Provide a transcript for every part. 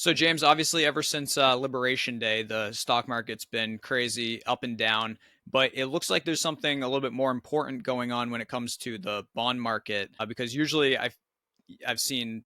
So, James, obviously, ever since Liberation Day, the stock market's been crazy up and down, but it looks like there's something a little bit more important going on when it comes to the bond market, because usually I've seen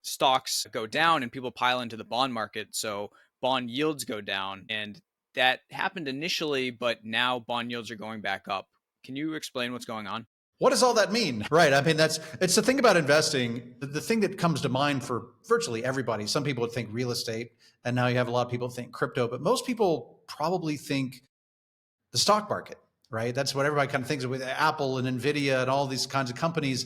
stocks go down and people pile into the bond market, so bond yields go down, and that happened initially, but now bond yields are going back up. Can you explain what's going on? What does all that mean? Right. I mean, it's the thing about investing. The thing that comes to mind for virtually everybody, some people would think real estate, and now you have a lot of people think crypto, but most people probably think the stock market, right? That's what everybody kind of thinks of with Apple and Nvidia and all these kinds of companies.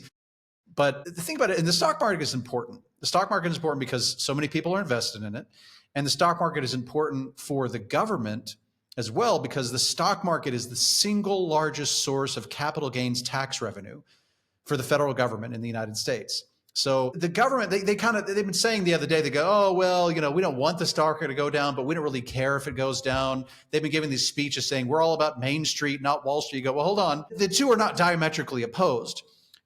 But the thing about it, and the stock market is important. The stock market is important because so many people are invested in it. And the stock market is important for the government as well, because the stock market is the single largest source of capital gains tax revenue for the federal government in the United States. So the government, they've been saying the other day, they go, oh, well, we don't want the stock market to go down, but we don't really care if it goes down. They've been giving these speeches saying we're all about Main Street, not Wall Street. You go, well, hold on. The two are not diametrically opposed.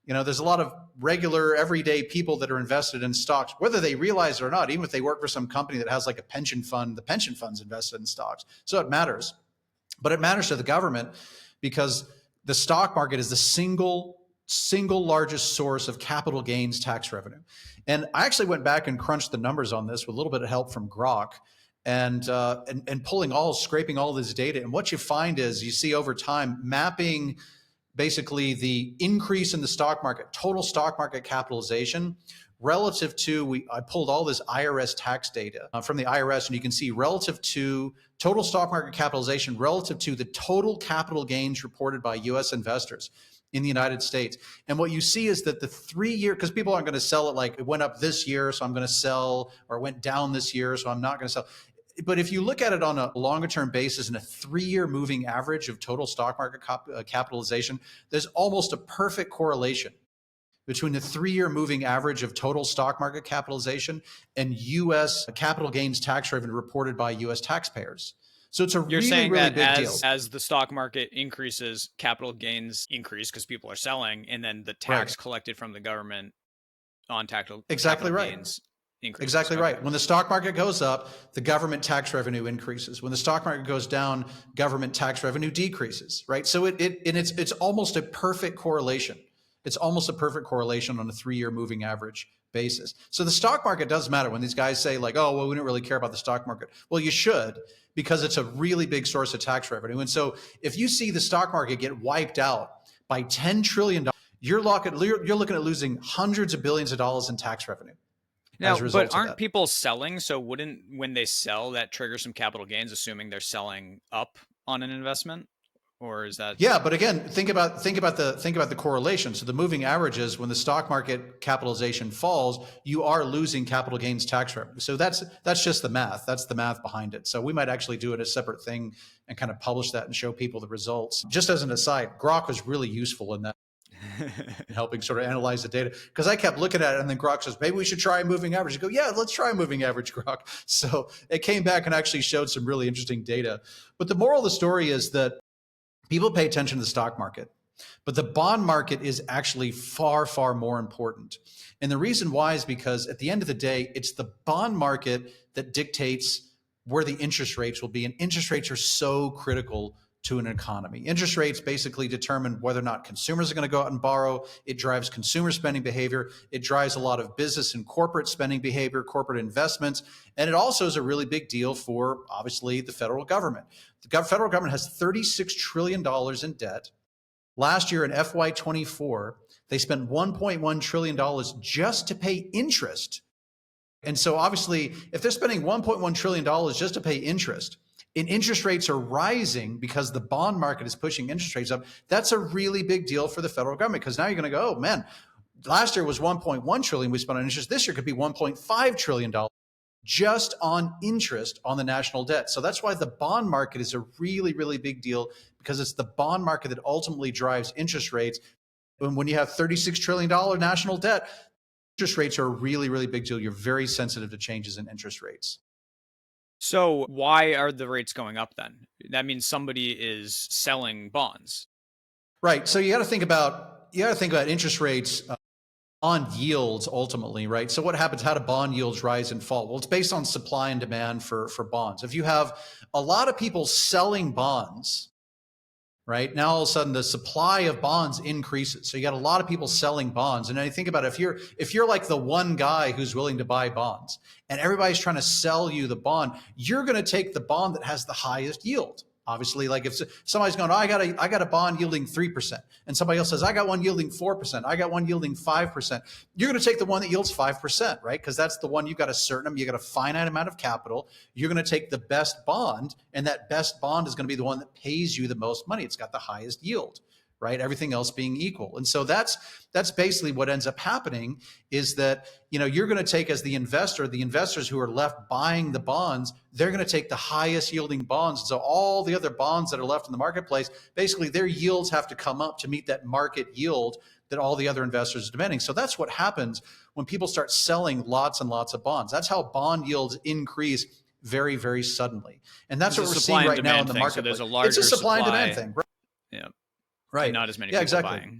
There's a lot of regular, everyday people that are invested in stocks, whether they realize it or not, even if they work for some company that has like a pension fund, the pension fund's invested in stocks. So it matters. But it matters to the government because the stock market is the single largest source of capital gains tax revenue. And I actually went back and crunched the numbers on this with a little bit of help from Grok and scraping all this data. And what you find is you see over time mapping basically the increase in the stock market, total stock market capitalization relative to, I pulled all this IRS tax data from the IRS, and you can see relative to total stock market capitalization relative to the total capital gains reported by US investors in the United States. And what you see is that the 3-year, because people aren't going to sell it like it went up this year, so I'm going to sell, or it went down this year, so I'm not going to sell. But if you look at it on a longer term basis and a 3-year moving average of total stock market capitalization, there's almost a perfect correlation between the 3-year moving average of total stock market capitalization and US capital gains tax revenue reported by US taxpayers. So it's a You're really, saying really that big deal. as the stock market increases, capital gains increase because people are selling, and then the Right. tax collected from the government on Exactly capital right. gains increases. Exactly Okay. right. When the stock market goes up, the government tax revenue increases. When the stock market goes down, government tax revenue decreases, right? So it's almost a perfect correlation. It's almost a perfect correlation on a 3-year moving average basis. So the stock market does matter. When these guys say like, oh, well, we don't really care about the stock market. Well, you should, because it's a really big source of tax revenue. And so if you see the stock market get wiped out by $10 trillion, you're looking at losing hundreds of billions of dollars in tax revenue Now, as a but result of aren't that. people selling? So wouldn't when they sell that trigger some capital gains, assuming they're selling up on an investment? Or is that Yeah, but again, think about the correlation. So the moving averages, when the stock market capitalization falls, you are losing capital gains tax revenue. So that's just the math. That's the math behind it. So we might actually do it a separate thing and kind of publish that and show people the results. Just as an aside, Grok was really useful in that, in helping sort of analyze the data, because I kept looking at it and then Grok says, maybe we should try a moving average. You go, yeah, let's try a moving average, Grok. So it came back and actually showed some really interesting data. But the moral of the story is that people pay attention to the stock market, but the bond market is actually far, far more important. And the reason why is because at the end of the day, it's the bond market that dictates where the interest rates will be. And interest rates are so critical to an economy. Interest rates basically determine whether or not consumers are going to go out and borrow. It drives consumer spending behavior. It drives a lot of business and corporate spending behavior, corporate investments. And it also is a really big deal for, obviously, the federal government. The federal government has $36 trillion in debt. Last year in FY24, they spent $1.1 trillion just to pay interest. And so obviously, if they're spending $1.1 trillion just to pay interest, and interest rates are rising because the bond market is pushing interest rates up, that's a really big deal for the federal government, because now you're going to go, oh man, last year was 1.1 trillion we spent on interest. This year could be $1.5 trillion just on interest on the national debt. So that's why the bond market is a really, really big deal, because it's the bond market that ultimately drives interest rates. And when you have $36 trillion national debt, interest rates are a really, really big deal. You're very sensitive to changes in interest rates. so? Why are the rates going up then? That means somebody is selling bonds. Right. So you got to think about interest rates. bond yields ultimately, right? So what happens? How do bond yields rise and fall? Well, it's based on supply and demand for bonds. If you have a lot of people selling bonds, right? Now all of a sudden the supply of bonds increases. So you got a lot of people selling bonds. And then you think about it, if you're like the one guy who's willing to buy bonds and everybody's trying to sell you the bond, you're going to take the bond that has the highest yield. Obviously, like if somebody's going, oh, I got a bond yielding 3%, and somebody else says, I got one yielding 4%, I got one yielding 5%, you're going to take the one that yields 5%, right? Because that's the one you got you got a finite amount of capital. You're going to take the best bond, and that best bond is going to be the one that pays you the most money. It's got the highest yield, right? Everything else being equal. And so that's basically what ends up happening is that, you're going to take as the investors who are left buying the bonds, they're going to take the highest yielding bonds. And so all the other bonds that are left in the marketplace, basically their yields have to come up to meet that market yield that all the other investors are demanding. So that's what happens when people start selling lots and lots of bonds. That's how bond yields increase very, very suddenly. And that's what we're seeing right now in the market. So there's a larger it's a supply and demand thing. Right? Yeah. Right. And not as many Yeah, people exactly. buying.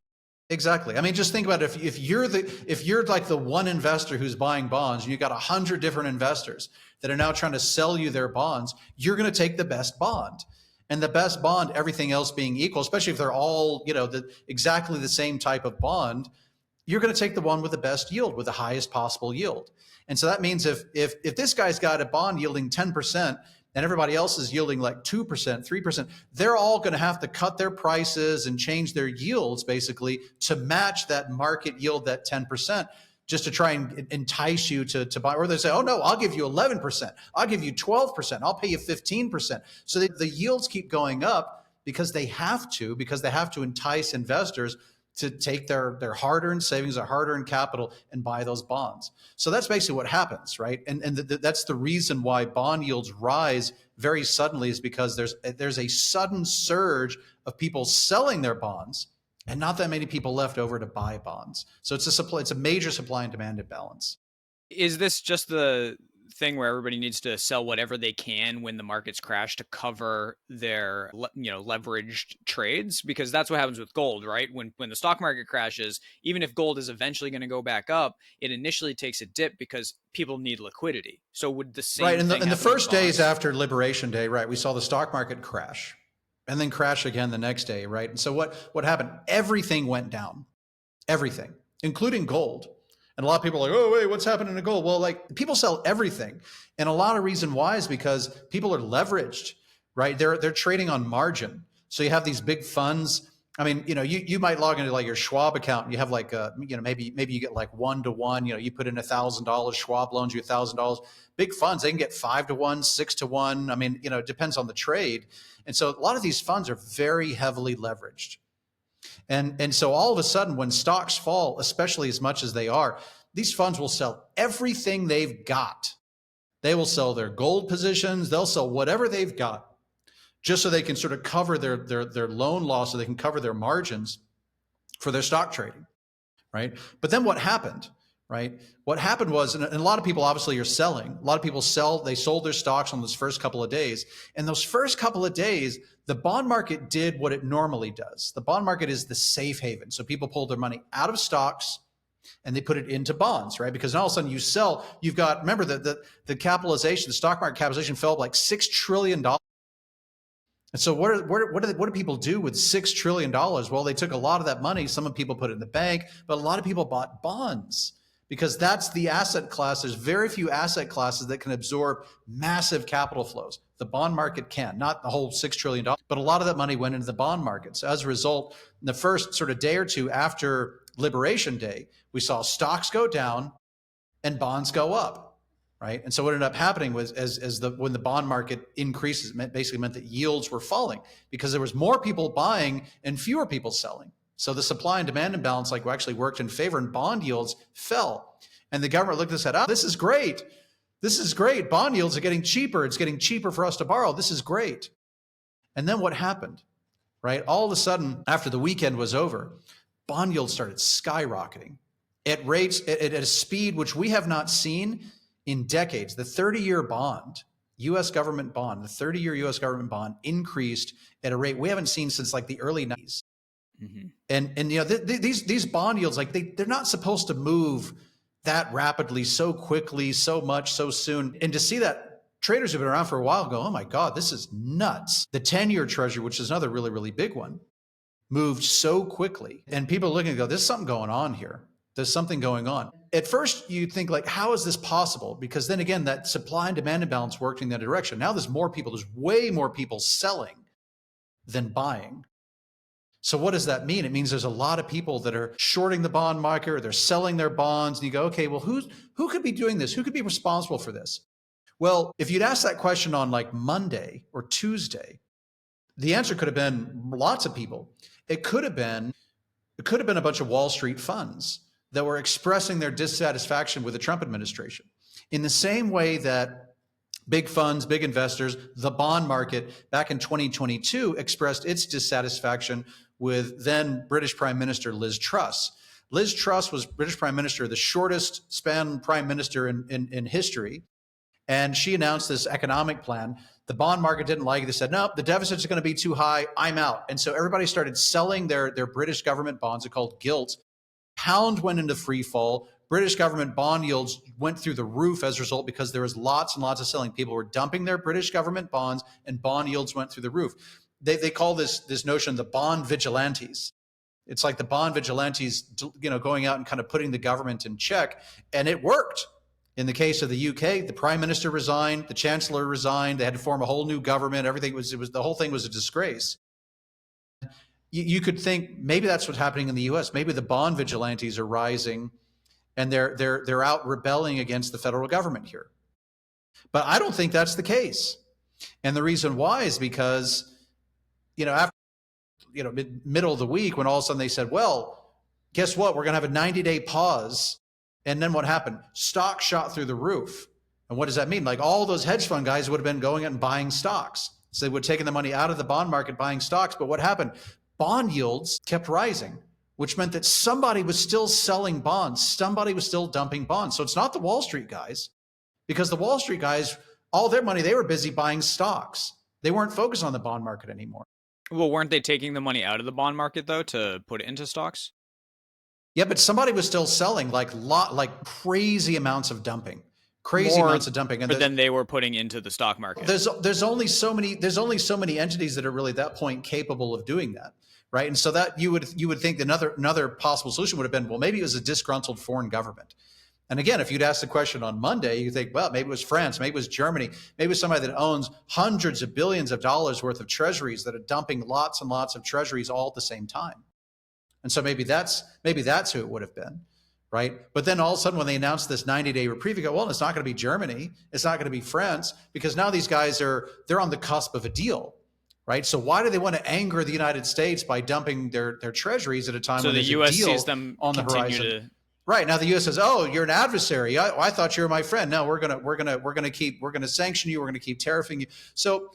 Exactly. I mean, just think about it. If you're like the one investor who's buying bonds and you've got 100 different investors that are now trying to sell you their bonds, you're going to take the best bond. And the best bond, everything else being equal, especially if they're all, exactly the same type of bond, you're going to take the one with the best yield, with the highest possible yield. And so that means if this guy's got a bond yielding 10% and everybody else is yielding like 2%, 3%, they're all going to have to cut their prices and change their yields basically to match that market yield, that 10%, just to try and entice you to buy. Or they say, oh no, I'll give you 11%. I'll give you 12%. I'll pay you 15%. So the yields keep going up because they have to entice investors to take their hard-earned savings, their hard-earned capital, and buy those bonds. So that's basically what happens, right? And that's the reason why bond yields rise very suddenly, is because there's a sudden surge of people selling their bonds and not that many people left over to buy bonds. So it's a major supply and demand imbalance. Is this just the thing where everybody needs to sell whatever they can when the markets crash to cover their leveraged trades? Because that's what happens with gold, right? When the stock market crashes, even if gold is eventually going to go back up, it initially takes a dip because people need liquidity. So would the same right in thing the first days bonds? after Liberation Day, right, we saw the stock market crash and then crash again the next day, right? And so what happened? Everything went down, everything, including gold. And a lot of people are like, oh, wait, what's happening to gold? Well, like people sell everything. And a lot of reason why is because people are leveraged, right? They're trading on margin. So you have these big funds. I mean, you might log into like your Schwab account and you have like, maybe you get like 1-to-1, you put in $1,000, Schwab loans you $1,000. Big funds, they can get 5-to-1, 6-to-1. I mean, it depends on the trade. And so a lot of these funds are very heavily leveraged. And so all of a sudden, when stocks fall, especially as much as they are, these funds will sell everything they've got. They will sell their gold positions. They'll sell whatever they've got just so they can sort of cover their loan loss, so they can cover their margins for their stock trading, right? But then what happened, right? What happened was, and a lot of people obviously are selling. A lot of people they sold their stocks on those first couple of days. And those first couple of days, the bond market did what it normally does. The bond market is the safe haven. So people pull their money out of stocks and they put it into bonds, right? Because all of a sudden you sell, you've got, remember the capitalization, the stock market capitalization fell like $6 trillion. And so what do people do with $6 trillion? Well, they took a lot of that money. Some people put it in the bank, but a lot of people bought bonds because that's the asset class. There's very few asset classes that can absorb massive capital flows. The bond market can, not the whole $6 trillion, but a lot of that money went into the bond market. So as a result, in the first sort of day or two after Liberation Day, we saw stocks go down and bonds go up, right? And so what ended up happening was when the bond market increases, it basically meant that yields were falling because there was more people buying and fewer people selling. So the supply and demand imbalance actually worked in favor, and bond yields fell. And the government looked and said, oh, this is great. This is great. Bond yields are getting cheaper. It's getting cheaper for us to borrow. This is great. And then what happened, right? All of a sudden, after the weekend was over, bond yields started skyrocketing at rates at a speed which we have not seen in decades. The 30-year bond, U.S. government bond, the 30-year U.S. government bond increased at a rate we haven't seen since like the early 90s. Hmm. And these bond yields, like they're not supposed to move that rapidly, so quickly, so much, so soon. And to see that, traders who've been around for a while go, oh my God, this is nuts. The 10-year treasury, which is another really, really big one, moved so quickly. And people are looking and go, there's something going on here. There's something going on. At first, you think like, how is this possible? Because then again, that supply and demand imbalance worked in that direction. Now there's more people, there's way more people selling than buying. So what does that mean? It means there's a lot of people that are shorting the bond market, or they're selling their bonds. And you go, okay, well, who could be doing this? Who could be responsible for this? Well, if you'd asked that question on like Monday or Tuesday, the answer could have been lots of people. It could have been a bunch of Wall Street funds that were expressing their dissatisfaction with the Trump administration. In the same way that big funds, big investors, the bond market back in 2022 expressed its dissatisfaction with then British Prime Minister Liz Truss. Liz Truss was British Prime Minister, the shortest span prime minister in history. And she announced this economic plan. The bond market didn't like it. They said, no, the deficits are going to be too high. I'm out. And so everybody started selling their British government bonds. They're called gilt. Pound went into free fall. British government bond yields went through the roof as a result, because there was lots and lots of selling. People were dumping their British government bonds, and bond yields went through the roof. They call this notion the bond vigilantes. It's like the bond vigilantes, going out and kind of putting the government in check, and it worked. In the case of the UK, the prime minister resigned, the chancellor resigned. They had to form a whole new government. Everything was the whole thing was a disgrace. You could think maybe that's what's happening in the US. Maybe the bond vigilantes are rising, and they're out rebelling against the federal government here. But I don't think that's the case. And the reason why is because, after middle of the week, when all of a sudden they said, well, guess what? We're going to have a 90-day pause. And then what happened? Stock shot through the roof. And what does that mean? Like all those hedge fund guys would have been going out and buying stocks. So they would have taken the money out of the bond market buying stocks. But what happened? Bond yields kept rising, which meant that somebody was still selling bonds. Somebody was still dumping bonds. So it's not the Wall Street guys, because the Wall Street guys, all their money, they were busy buying stocks. They weren't focused on the bond market anymore. Well, weren't they taking the money out of the bond market though to put it into stocks? Yeah, but somebody was still selling like crazy amounts of dumping, crazy More, amounts of dumping. And but then they were putting into the stock market. There's only so many entities that are really at that point capable of doing that, right? And so that you would think another possible solution would have been, well, maybe it was a disgruntled foreign government. And again, if you'd asked the question on Monday, you think, well, maybe it was France, maybe it was Germany, maybe it was somebody that owns hundreds of billions of dollars worth of treasuries that are dumping lots and lots of treasuries all at the same time. And so maybe that's who it would have been, right? But then all of a sudden, when they announced this 90-day reprieve, you go, well, it's not going to be Germany, it's not going to be France, because now these guys they're on the cusp of a deal, right? So why do they want to anger the United States by dumping their treasuries at a time when there's a deal sees them on the horizon? Right now, the U.S. says, "Oh, you're an adversary. I thought you were my friend. No, we're gonna sanction you. We're gonna keep tariffing you." So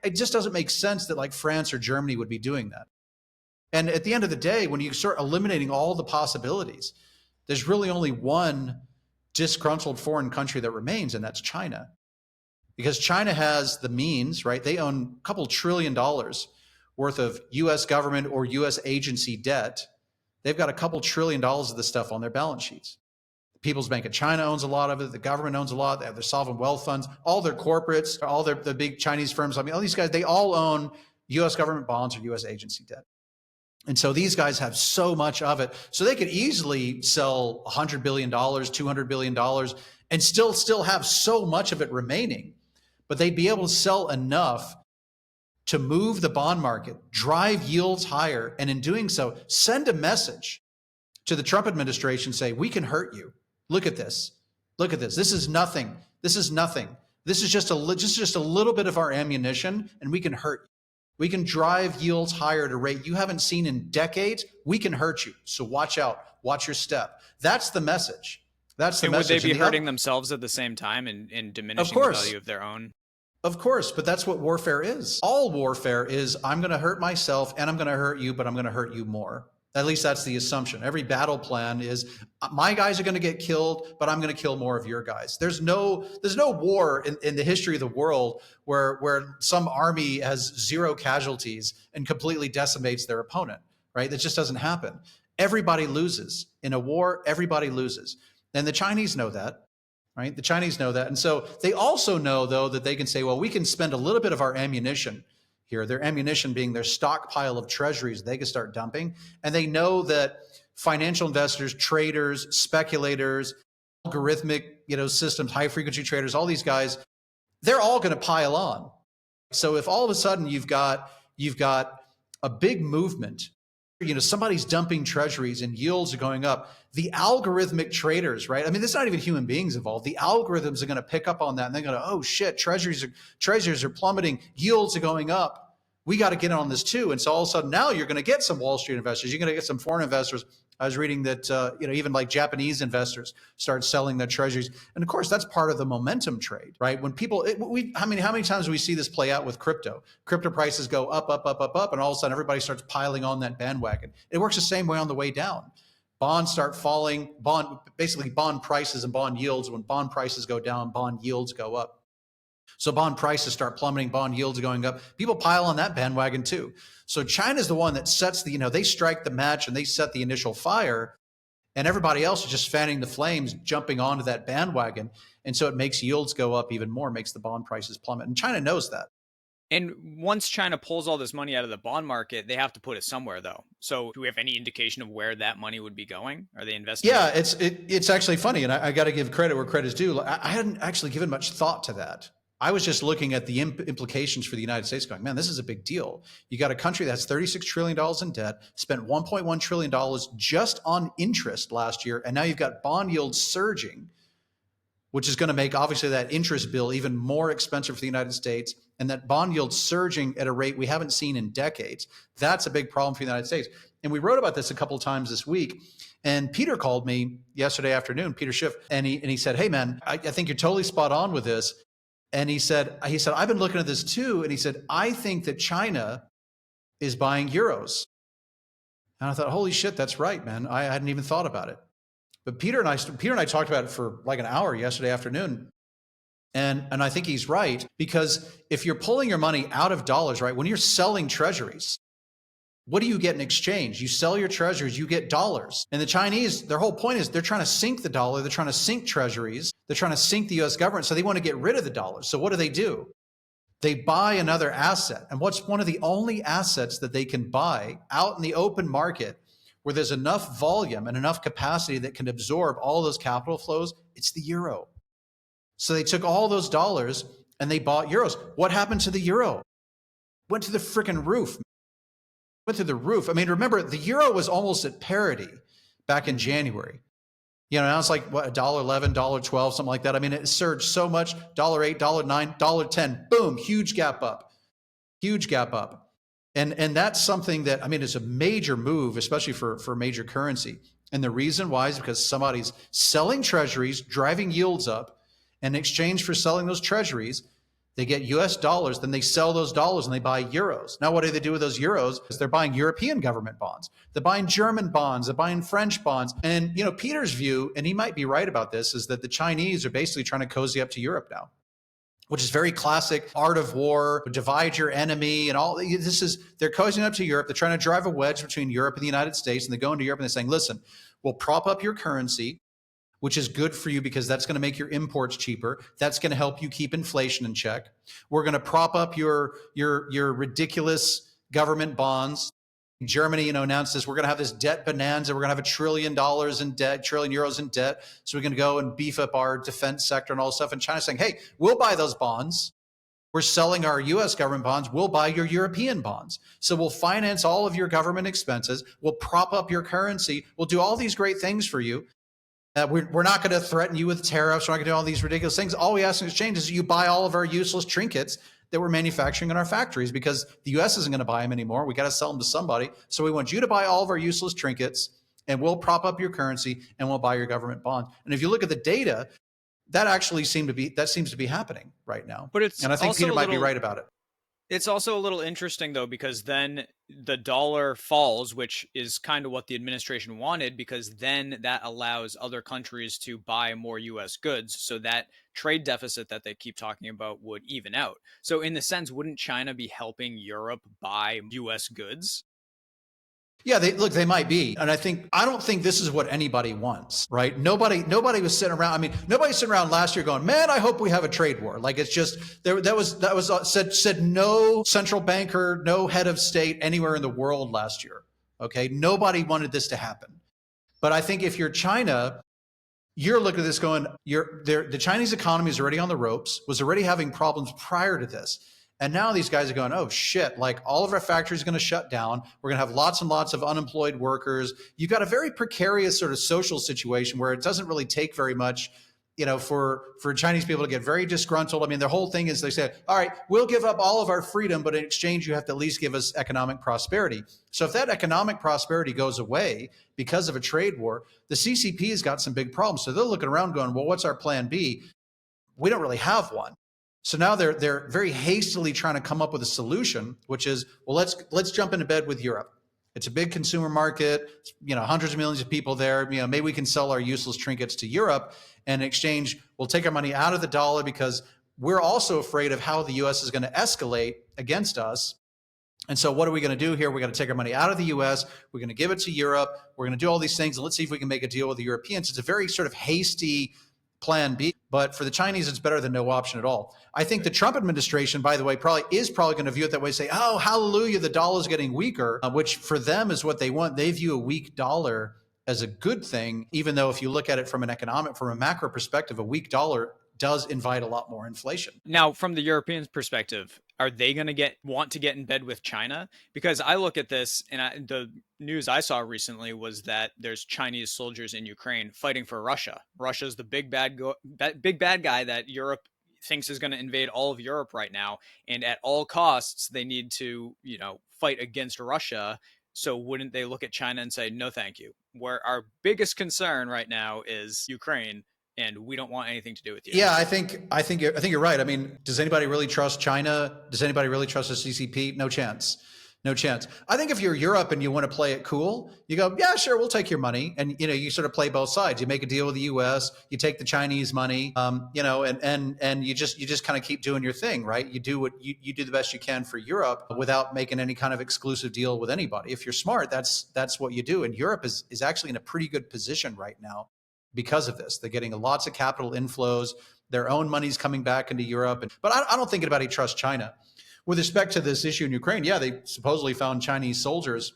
it just doesn't make sense that like France or Germany would be doing that. And at the end of the day, when you start eliminating all the possibilities, there's really only one disgruntled foreign country that remains, and that's China. Because China has the means, right? They own a couple $1 trillion worth of U.S. government or U.S. agency debt. They've got a couple $1 trillion of this stuff on their balance sheets. The People's Bank of China owns a lot of it. The government owns a lot. They have their sovereign wealth funds. All their corporates, all the big Chinese firms, I mean, all these guys, they all own U.S. government bonds or U.S. agency debt. And so these guys have so much of it. So they could easily sell $100 billion, $200 billion, and still have so much of it remaining. But they'd be able to sell enough to move the bond market, drive yields higher, and in doing so, send a message to the Trump administration, say, we can hurt you. Look at this. Look at this. This is nothing. This is nothing. This is just a little bit of our ammunition, and we can hurt you. We can drive yields higher at a rate you haven't seen in decades. We can hurt you. So watch out. Watch your step. That's the message. That's the message. Would they be hurting themselves at the same time and diminishing the value of their own? Of course, but that's what warfare is. All warfare is, I'm going to hurt myself and I'm going to hurt you, but I'm going to hurt you more. At least that's the assumption. Every battle plan is, my guys are going to get killed, but I'm going to kill more of your guys. There's no war in the history of the world where some army has zero casualties and completely decimates their opponent, right? That just doesn't happen. Everybody loses. In a war, everybody loses. And the Chinese know that, right? The Chinese know that. And so they also know, though, that they can say, well, we can spend a little bit of our ammunition here, their ammunition being their stockpile of treasuries, they can start dumping. And they know that financial investors, traders, speculators, algorithmic, systems, high frequency traders, all these guys, they're all going to pile on. So if all of a sudden you've got a big movement, somebody's dumping treasuries and yields are going up, the algorithmic traders, right? I mean, there's not even human beings involved. The algorithms are going to pick up on that and they're going to, oh shit, treasuries are plummeting, yields are going up. We got to get on this too. And so all of a sudden now you're going to get some Wall Street investors. You're going to get some foreign investors. I was reading that even like Japanese investors start selling their treasuries, and of course that's part of the momentum trade, right? When people, how many times do we see this play out with crypto? Crypto prices go up, up, up, up, up, and all of a sudden everybody starts piling on that bandwagon. It works the same way on the way down. Bonds start falling, basically bond prices and bond yields. When bond prices go down, bond yields go up. So bond prices start plummeting, bond yields going up. People pile on that bandwagon too. So China's the one that sets they strike the match and they set the initial fire, and everybody else is just fanning the flames, jumping onto that bandwagon. And so it makes yields go up even more, makes the bond prices plummet. And China knows that. And once China pulls all this money out of the bond market, they have to put it somewhere, though. So, do we have any indication of where that money would be going? Are they investing? Yeah, it's actually funny, and I got to give credit where credit's due. I hadn't actually given much thought to that. I was just looking at the implications for the United States, going, man, this is a big deal. You got a country that's $36 trillion in debt, spent $1.1 trillion just on interest last year, and now you've got bond yields surging, which is going to make obviously that interest bill even more expensive for the United States, and that bond yield surging at a rate we haven't seen in decades. That's a big problem for the United States. And we wrote about this a couple of times this week. And Peter called me yesterday afternoon, Peter Schiff, and he said, hey man, I think you're totally spot on with this. And he said, I've been looking at this too. And he said, I think that China is buying euros. And I thought, holy shit, that's right, man. I hadn't even thought about it. But Peter and I talked about it for like an hour yesterday afternoon. And I think he's right, because if you're pulling your money out of dollars, right, when you're selling treasuries, what do you get in exchange? You sell your treasuries, you get dollars. And the Chinese, their whole point is they're trying to sink the dollar. They're trying to sink treasuries. They're trying to sink the US government. So they want to get rid of the dollar. So what do? They buy another asset. And what's one of the only assets that they can buy out in the open market where there's enough volume and enough capacity that can absorb all those capital flows? It's the euro. So they took all those dollars and they bought euros. What happened to the euro? Went to the freaking roof. Went through the roof. I mean, remember, the euro was almost at parity back in January. Now it's like what, $1.11, $1.12, something like that. I mean, it surged so much, $8, $9, $10, boom, huge gap up. Huge gap up. And that's something that, I mean, it's a major move, especially for major currency. And the reason why is because somebody's selling treasuries, driving yields up, and in exchange for selling those treasuries, they get US dollars, then they sell those dollars and they buy euros. Now, what do they do with those euros? They're buying European government bonds. They're buying German bonds. They're buying French bonds. And, Peter's view, and he might be right about this, is that the Chinese are basically trying to cozy up to Europe now, which is very classic art of war, divide your enemy and all. They're cozying up to Europe. They're trying to drive a wedge between Europe and the United States. And they go into Europe and they're saying, listen, we'll prop up your currency, which is good for you because that's going to make your imports cheaper. That's going to help you keep inflation in check. We're going to prop up your ridiculous government bonds. Germany, announced this. We're going to have this debt bonanza. We're going to have $1 trillion in debt, trillion euros in debt. So we're going to go and beef up our defense sector and all this stuff. And China's saying, hey, we'll buy those bonds. We're selling our US government bonds. We'll buy your European bonds. So we'll finance all of your government expenses. We'll prop up your currency. We'll do all these great things for you. We're not going to threaten you with tariffs. We're not going to do all these ridiculous things. All we ask in exchange is you buy all of our useless trinkets that we're manufacturing in our factories, because the US isn't going to buy them anymore. We got to sell them to somebody. So we want you to buy all of our useless trinkets, and we'll prop up your currency and we'll buy your government bonds. And if you look at the data, that actually seems to be happening right now. But it's and I think Peter might be right about it. It's also a little interesting, though, because then the dollar falls, which is kind of what the administration wanted, because then that allows other countries to buy more US goods. So that trade deficit that they keep talking about would even out. So in the sense, wouldn't China be helping Europe buy US goods? Yeah, they might be, and I don't think this is what anybody wants, right? Nobody was sitting around. I mean, nobody's sitting around last year going, "Man, I hope we have a trade war." Like it's just there. That was said no central banker, no head of state anywhere in the world last year. Okay, nobody wanted this to happen. But I think if you're China, you're looking at this going, the Chinese economy is already on the ropes, was already having problems prior to this. And now these guys are going, oh shit, like all of our factories are going to shut down. We're going to have lots and lots of unemployed workers. You've got a very precarious sort of social situation where it doesn't really take very much, for Chinese people to get very disgruntled. I mean, their whole thing is they say, all right, we'll give up all of our freedom, but in exchange, you have to at least give us economic prosperity. So if that economic prosperity goes away because of a trade war, the CCP has got some big problems. So they're looking around going, well, what's our plan B? We don't really have one. So now they're very hastily trying to come up with a solution, which is, well, let's jump into bed with Europe. It's a big consumer market, hundreds of millions of people there. Maybe we can sell our useless trinkets to Europe, and in exchange, we'll take our money out of the dollar because we're also afraid of how the U.S. is going to escalate against us. And so what are we going to do here? We're going to take our money out of the US. We're going to give it to Europe. We're going to do all these things. And let's see if we can make a deal with the Europeans. It's a very sort of hasty plan B. But for the Chinese, it's better than no option at all. I think the Trump administration, by the way, probably going to view it that way, say, oh, hallelujah, the dollar's getting weaker, which for them is what they want. They view a weak dollar as a good thing, even though if you look at it from a macro perspective, a weak dollar does invite a lot more inflation. Now, from the Europeans' perspective, are they going to want to get in bed with China? Because I look at this, and the news I saw recently was that there's Chinese soldiers in Ukraine fighting for Russia. Russia's the big bad guy that Europe thinks is going to invade all of Europe right now, and at all costs they need to, fight against Russia. So wouldn't they look at China and say, no, thank you? Where our biggest concern right now is Ukraine, and we don't want anything to do with you. Yeah, I think you're right. I mean, does anybody really trust China? Does anybody really trust the CCP? No chance. No chance. I think if you're Europe and you want to play it cool, you go, yeah, sure, we'll take your money, and you sort of play both sides. You make a deal with the U.S., you take the Chinese money, and you just kind of keep doing your thing, right? You do what you do the best you can for Europe without making any kind of exclusive deal with anybody. If you're smart, that's what you do. And Europe is actually in a pretty good position right now because of this. They're getting lots of capital inflows. Their own money's coming back into Europe. But I don't think anybody trusts China. With respect to this issue in Ukraine, yeah, they supposedly found Chinese soldiers.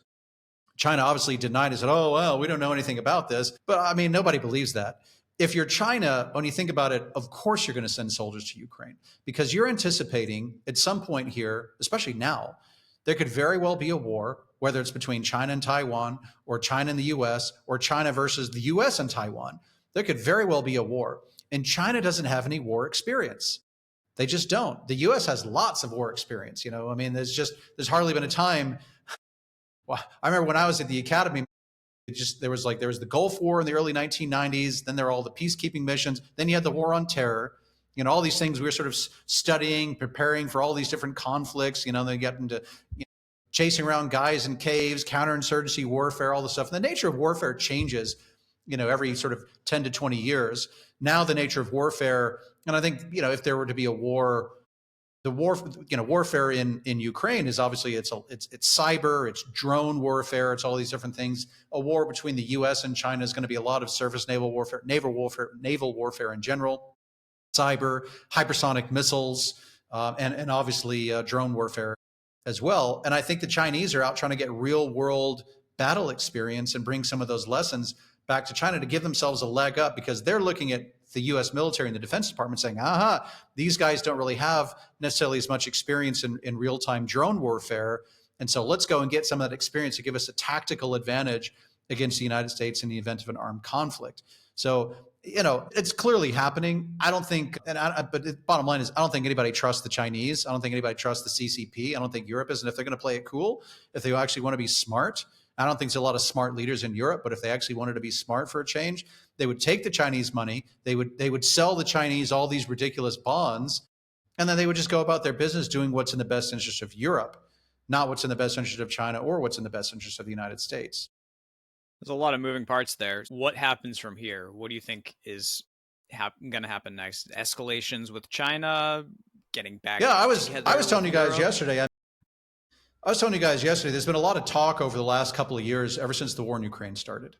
China obviously denied it, said, oh, well, we don't know anything about this. But I mean, nobody believes that. If you're China, when you think about it, of course you're going to send soldiers to Ukraine because you're anticipating at some point here, especially now, there could very well be a war, whether it's between China and Taiwan or China and the US or China versus the US and Taiwan. There could very well be a war. And China doesn't have any war experience. They just don't. The US has lots of war experience. I mean, there's hardly been a time. Well, I remember when I was at the academy, there was the Gulf War in the early 1990s. Then there were all the peacekeeping missions. Then you had the war on terror. All these things we were sort of studying, preparing for all these different conflicts. They get into chasing around guys in caves, counterinsurgency warfare, all this stuff. And the nature of warfare changes, every sort of 10 to 20 years. Now the nature of warfare, and I think, if there were to be a war, warfare in Ukraine is obviously it's cyber, it's drone warfare, it's all these different things. A war between the US and China is going to be a lot of surface naval warfare in general, cyber, hypersonic missiles, and obviously drone warfare as well. And I think the Chinese are out trying to get real world battle experience and bring some of those lessons back to China to give themselves a leg up because they're looking at the US military and the Defense Department saying, these guys don't really have necessarily as much experience in real-time drone warfare. And so let's go and get some of that experience to give us a tactical advantage against the United States in the event of an armed conflict. So, it's clearly happening. I don't think, but the bottom line is, I don't think anybody trusts the Chinese. I don't think anybody trusts the CCP. I don't think Europe is. And if they're going to play it cool, if they actually want to be smart, I don't think there's a lot of smart leaders in Europe, but if they actually wanted to be smart for a change, they would take the Chinese money. They would sell the Chinese all these ridiculous bonds, and then they would just go about their business doing what's in the best interest of Europe, not what's in the best interest of China or what's in the best interest of the United States. There's a lot of moving parts there. What happens from here? What do you think is going to happen next? Escalations with China, getting back Yeah, I was together telling with you guys Europe? yesterday. I was telling you guys yesterday, there's been a lot of talk over the last couple of years, ever since the war in Ukraine started.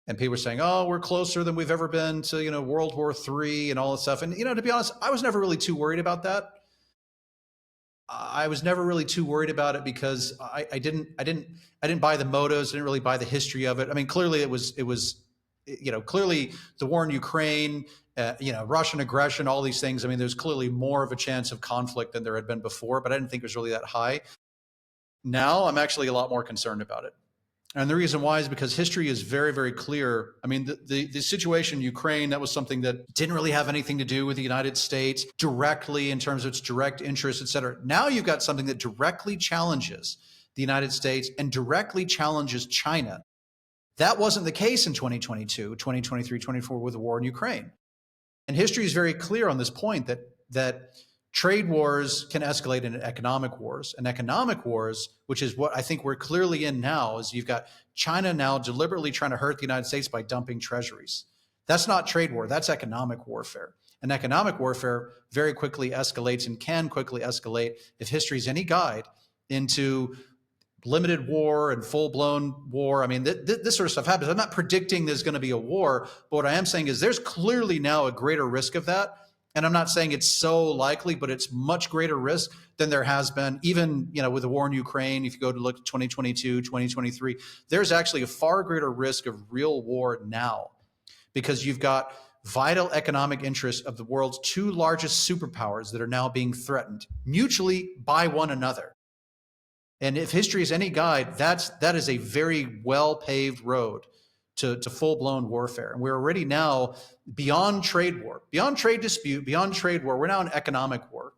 And people were saying, oh, we're closer than we've ever been to, World War III and all this stuff. And, to be honest, I was never really too worried about that. I was never really too worried about it because I didn't buy the motives. I didn't really buy the history of it. I mean, clearly clearly the war in Ukraine, Russian aggression, all these things. I mean, there's clearly more of a chance of conflict than there had been before, but I didn't think it was really that high. Now I'm actually a lot more concerned about it. And the reason why is because history is very, very clear. I mean, the situation in Ukraine, that was something that didn't really have anything to do with the United States directly in terms of its direct interests, et cetera. Now you've got something that directly challenges the United States and directly challenges China. That wasn't the case in 2022, 2023, 24 with the war in Ukraine. And history is very clear on this point that trade wars can escalate into economic wars. And economic wars, which is what I think we're clearly in now, is you've got China now deliberately trying to hurt the United States by dumping treasuries. That's not trade war, that's economic warfare. And economic warfare very quickly escalates and can quickly escalate, if history is any guide, into limited war and full-blown war. I mean, this sort of stuff happens. I'm not predicting there's going to be a war, but what I am saying is there's clearly now a greater risk of that. And I'm not saying it's so likely, but it's much greater risk than there has been, even with the war in Ukraine. If you go to look at 2022, 2023, there's actually a far greater risk of real war now, because you've got vital economic interests of the world's two largest superpowers that are now being threatened mutually by one another. And if history is any guide, that is a very well-paved road to full-blown warfare. And we're already now beyond trade war, beyond trade dispute, beyond trade war. We're now in economic war.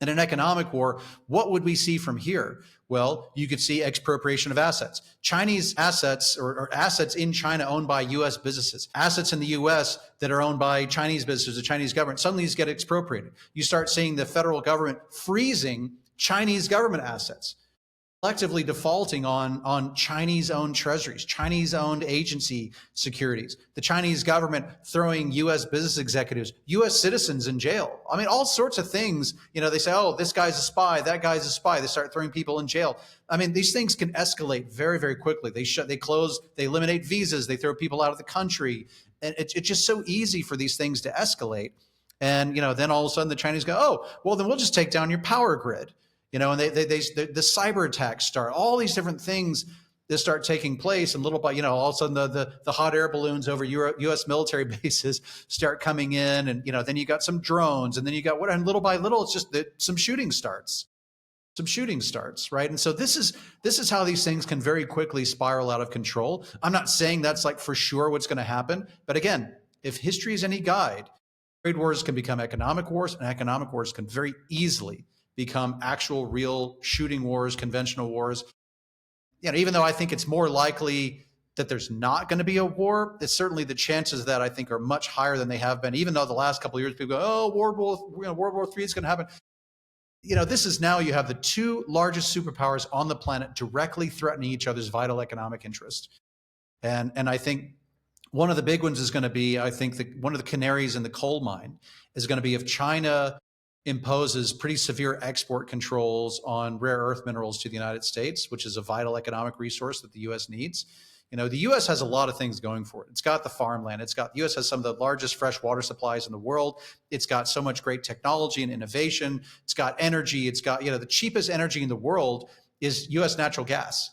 And in economic war, what would we see from here? Well, you could see expropriation of assets. Chinese assets, or assets in China owned by U.S. businesses, assets in the U.S. that are owned by Chinese businesses, the Chinese government, suddenly these get expropriated. You start seeing the federal government freezing Chinese government assets, collectively defaulting on Chinese-owned treasuries, Chinese-owned agency securities, the Chinese government throwing U.S. business executives, U.S. citizens in jail. I mean, all sorts of things. They say, oh, this guy's a spy, that guy's a spy. They start throwing people in jail. I mean, these things can escalate very, very quickly. They close, they eliminate visas, they throw people out of the country. And it's just so easy for these things to escalate. And, then all of a sudden the Chinese go, oh, well, then we'll just take down your power grid. And the cyber attacks start, all these different things that start taking place, and little by, all of a sudden the hot air balloons over U.S. military bases start coming in, and then you got some drones, and then you got and little by little, it's just that some shooting starts, right? And so this is how these things can very quickly spiral out of control. I'm not saying that's like for sure what's going to happen, but again, if history is any guide, trade wars can become economic wars, and economic wars can very easily become actual real shooting wars, conventional wars. Even though I think it's more likely that there's not going to be a war, it's certainly the chances of that I think are much higher than they have been. Even though the last couple of years people go, oh, World War III is going to happen. This is now you have the two largest superpowers on the planet directly threatening each other's vital economic interest. And I think one of the big ones is going to be, I think one of the canaries in the coal mine is going to be if China imposes pretty severe export controls on rare earth minerals to the United States, which is a vital economic resource that the U.S. needs. The U.S. has a lot of things going for it. It's got the farmland. The U.S. has some of the largest fresh water supplies in the world. It's got so much great technology and innovation. It's got energy. It's got, the cheapest energy in the world is U.S. natural gas.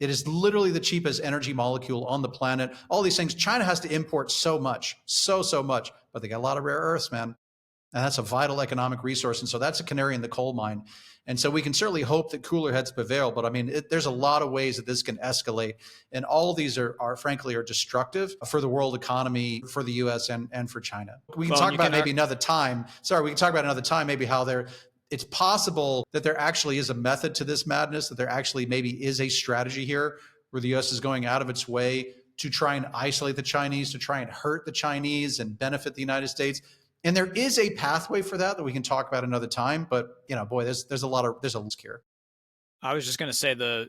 It is literally the cheapest energy molecule on the planet. All these things. China has to import so much, so much, but they got a lot of rare earths, man. And that's a vital economic resource. And so that's a canary in the coal mine. And so we can certainly hope that cooler heads prevail. But I mean, there's a lot of ways that this can escalate. And all of these are frankly destructive for the world economy, for the U.S. and for China. We can talk about maybe another time. We can talk about another time, maybe how it's possible that there actually is a method to this madness, that there actually maybe is a strategy here where the U.S. is going out of its way to try and isolate the Chinese, to try and hurt the Chinese and benefit the United States. And there is a pathway for that we can talk about another time. But, boy, there's a risk here. I was just going to say the,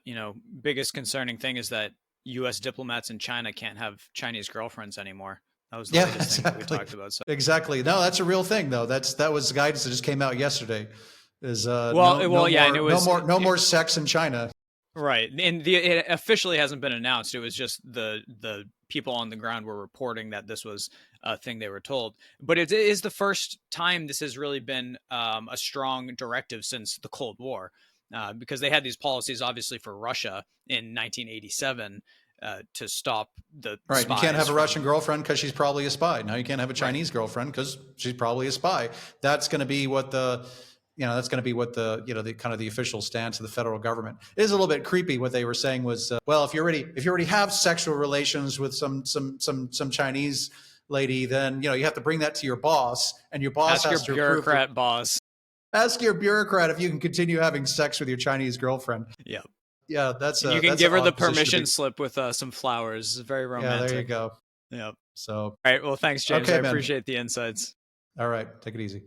biggest concerning thing is that U.S. diplomats in China can't have Chinese girlfriends anymore. That was the latest thing that we talked about. So. Exactly. No, that's a real thing, though. That was the guidance that just came out yesterday. is Yeah, and it was no more sex in China. right, and it officially hasn't been announced. It was just the people on the ground were reporting that this was a thing they were told. But it is the first time this has really been a strong directive since the Cold War, because they had these policies obviously for Russia in 1987 to stop the Right. You can't spies have a Russian from girlfriend because she's probably a spy. Now you can't have a right. Chinese girlfriend because she's probably a spy. That's going to be what the that's going to be what the kind of the official stance of the federal government it is. A little bit creepy. What they were saying was, well, if you already have sexual relations with some Chinese lady, then you have to bring that to your boss, and your boss Ask your has to approve the. bureaucrat boss. Ask your bureaucrat if you can continue having sex with your Chinese girlfriend. Yeah. Yeah, And you can that's an give her the odd position to permission be. slip with some flowers. It's very Yeah, there you romantic. go. Yep. So All right. Well, thanks, James. I okay, man. appreciate the insights. All right, take it easy.